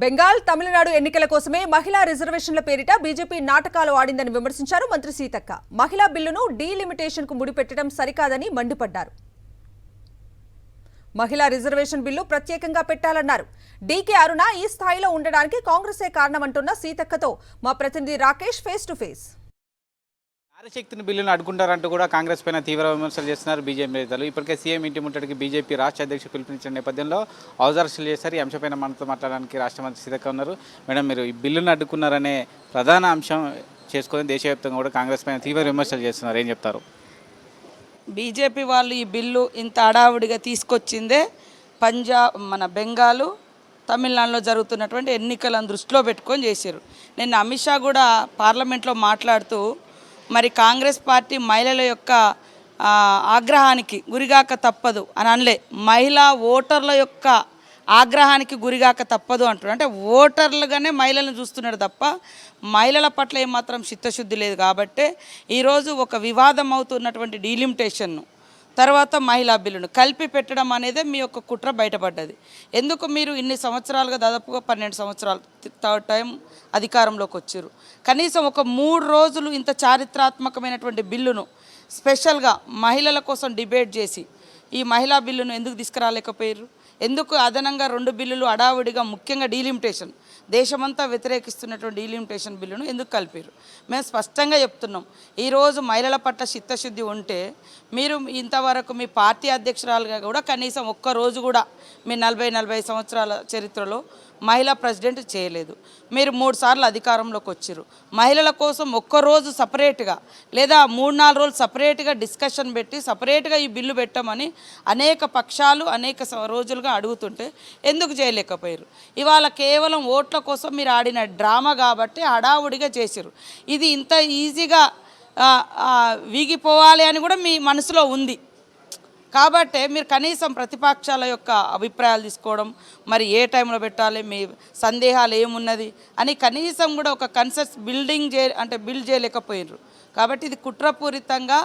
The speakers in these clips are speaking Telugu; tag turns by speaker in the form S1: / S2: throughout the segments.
S1: బెంగాల్ తమిళనాడు ఎన్నికల కోసమే మహిళా రిజర్వేషన్ల పేరిట బీజేపీ నాటకాలు ఆడిందని విమర్శించారు మంత్రి సీతక్క. మహిళా బిల్లును డీలిమిటేషన్ కు ముడిపెట్టడం సరికాదని మండిపడ్డారు. మహిళా రిజర్వేషన్ బిల్లు ప్రత్యేకంగా పెట్టాలన్నారు. డీకే అరుణ ఈ స్థాయిలో ఉండడానికి కాంగ్రెసే కారణమంటున్న సీతక్కతో మా ప్రతినిధి రాకేష్ ఫేస్ టు ఫేస్.
S2: నారీశక్తిని బిల్లును అడ్డుకుంటారంటూ కూడా కాంగ్రెస్ పైన తీవ్ర విమర్శలు చేస్తున్నారు బీజేపీ నేతలు. ఇప్పటికే సీఎం ఇంటి ముట్టడికి బీజేపీ రాష్ట్ర అధ్యక్షుడు పిలుపునిచ్చిన నేపథ్యంలో హౌస్ అరెస్టులు చేశారు. ఈ అంశంపైన మనతో మాట్లాడడానికి రాష్ట్ర మంత్రి సీతక్క ఉన్నారు. మేడం, మీరు ఈ బిల్లును అడ్డుకున్నారనే ప్రధాన అంశం చేసుకొని దేశవ్యాప్తంగా కూడా కాంగ్రెస్ పైన తీవ్ర విమర్శలు చేస్తున్నారు, ఏం చెప్తారు?
S3: బీజేపీ వాళ్ళు ఈ బిల్లు ఇంత హడావుడిగా తీసుకొచ్చిందే మన బెంగాలు తమిళనాడులో జరుగుతున్నటువంటి ఎన్నికలను దృష్టిలో పెట్టుకొని చేశారు. నిన్న అమిత్ షా కూడా పార్లమెంట్లో మాట్లాడుతూ మరి కాంగ్రెస్ పార్టీ మహిళల యొక్క ఆగ్రహానికి గురిగాక తప్పదు అని అనలే, మహిళా ఓటర్ల యొక్క ఆగ్రహానికి గురిగాక తప్పదు అంటున్నాడు. అంటే ఓటర్లుగానే మహిళలను చూస్తున్నాడు తప్ప మహిళల పట్ల ఏమాత్రం చిత్తశుద్ధి లేదు. కాబట్టే ఈరోజు ఒక వివాదం అవుతున్నటువంటి డీలిమిటేషన్ను తర్వాత మహిళా బిల్లును కలిపి పెట్టడం అనేదే మీ యొక్క కుట్ర బయటపడ్డది. ఎందుకు మీరు ఇన్ని సంవత్సరాలుగా దాదాపుగా 12 సంవత్సరాలు థర్డ్ టైం అధికారంలోకి వచ్చారు, కనీసం ఒక 3 రోజులు ఇంత చారిత్రాత్మకమైనటువంటి బిల్లును స్పెషల్గా మహిళల కోసం డిబేట్ చేసి ఈ మహిళా బిల్లును ఎందుకు తీసుకురాలేకపోయారు? ఎందుకు అదనంగా 2 బిల్లులు అడావుడిగా, ముఖ్యంగా డీలిమిటేషన్ దేశమంతా వ్యతిరేకిస్తున్నటువంటి డీలిమిటేషన్ బిల్లును ఎందుకు కలిపారు? మేము స్పష్టంగా చెప్తున్నాం, ఈరోజు మహిళల పట్ల చిత్తశుద్ధి ఉంటే మీరు ఇంతవరకు మీ పార్టీ అధ్యక్షురాలుగా కూడా కనీసం ఒక్కరోజు కూడా మీ 40-45 సంవత్సరాల చరిత్రలో మహిళా ప్రెసిడెంట్ చేయలేదు. మీరు 3 సార్లు అధికారంలోకి వచ్చారు. మహిళల కోసం ఒక్కరోజు సపరేట్గా లేదా 3-4 రోజులు సపరేట్గా డిస్కషన్ పెట్టి సపరేట్గా ఈ బిల్లు పెట్టమని అనేక పక్షాలు అనేక రోజులుగా అడుగుతుంటే ఎందుకు చేయలేకపోయారు? ఇవాళ కేవలం ఓట్ల కోసం మీరు ఆడిన డ్రామా కాబట్టి హడావుడిగా చేశారు. ఇది ఇంత ఈజీగా వీగిపోవాలి అని కూడా మీ మనసులో ఉంది. కాబట్టి మీరు కనీసం ప్రతిపక్షాల యొక్క అభిప్రాయాలు తీసుకోవడం, మరి ఏ టైంలో పెట్టాలి, మీ సందేహాలు ఏమున్నది అని కనీసం కూడా ఒక కన్సెప్ట్ బిల్డ్ చేయలేకపోయినారు. కాబట్టి ఇది కుట్రపూరితంగా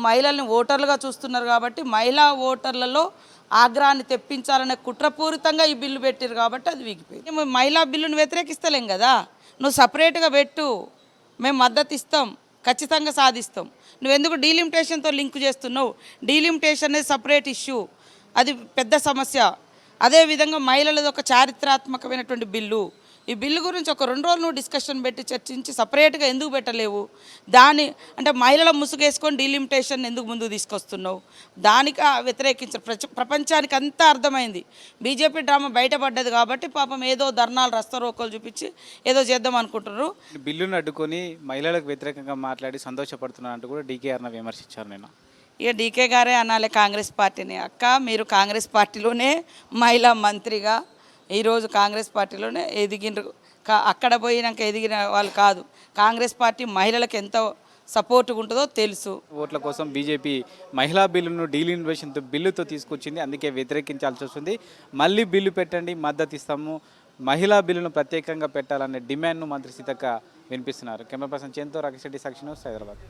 S3: మహిళల్ని ఓటర్లుగా చూస్తున్నారు. కాబట్టి మహిళా ఓటర్లలో ఆగ్రహాన్ని తెప్పించాలనే కుట్రపూరితంగా ఈ బిల్లు పెట్టారు. కాబట్టి అది వీగిపోయింది. మేము మహిళా బిల్లును వ్యతిరేకిస్తలేం కదా, నువ్వు సపరేట్గా పెట్టు, మేము మద్దతు ఇస్తాం, ఖచ్చితంగా సాధిస్తాం. నువ్వెందుకు డీలిమిటేషన్తో లింక్ చేస్తున్నావు? డీలిమిటేషన్ అనేది సపరేట్ ఇష్యూ, అది పెద్ద సమస్య. అదేవిధంగా మహిళలది ఒక చారిత్రాత్మకమైనటువంటి బిల్లు. ఈ బిల్లు గురించి ఒక 2 రోజులు నువ్వు డిస్కషన్ పెట్టి చర్చించి సపరేట్గా ఎందుకు పెట్టలేవు? అంటే మహిళల ముసుగేసుకొని డీలిమిటేషన్ ఎందుకు ముందుకు తీసుకొస్తున్నావు? దానికి వ్యతిరేకించారు. ప్రపంచానికి అంతా అర్థమైంది, బీజేపీ డ్రామా బయటపడ్డది. కాబట్టి పాపం ఏదో ధర్నాలు రస్తారోకోలు చూపించి ఏదో చేద్దాం అనుకుంటున్నారు.
S2: బిల్లును అడ్డుకొని మహిళలకు వ్యతిరేకంగా మాట్లాడి సంతోషపడుతున్నారు అంటూ కూడా డీకే అరుణ విమర్శించారు. నేను
S3: ఇక డీకే గారే అనాలి కాంగ్రెస్ పార్టీని. అక్క, మీరు కాంగ్రెస్ పార్టీలోనే మహిళా మంత్రిగా ఈరోజు కాంగ్రెస్ పార్టీలోనే ఎదిగినారు. అక్కడ పోయినాక ఎదిగిన వాళ్ళు కాదు. కాంగ్రెస్ పార్టీ మహిళలకు ఎంత సపోర్ట్గా ఉంటుందో తెలుసు.
S2: ఓట్ల కోసం బీజేపీ మహిళా బిల్లును డీలిమిటేషన్ బిల్లుతో తీసుకొచ్చింది, అందుకే వ్యతిరేకించాల్సి వస్తుంది. మళ్ళీ బిల్లు పెట్టండి, మద్దతు ఇస్తాము, మహిళా బిల్లును ప్రత్యేకంగా పెట్టాలనే డిమాండ్ను మంత్రి సీతక్క వినిపిస్తున్నారు. కెమెరా పర్సన్ చంతో, రాకేష్ రెడ్డి, సాక్షి న్యూస్, హైదరాబాద్.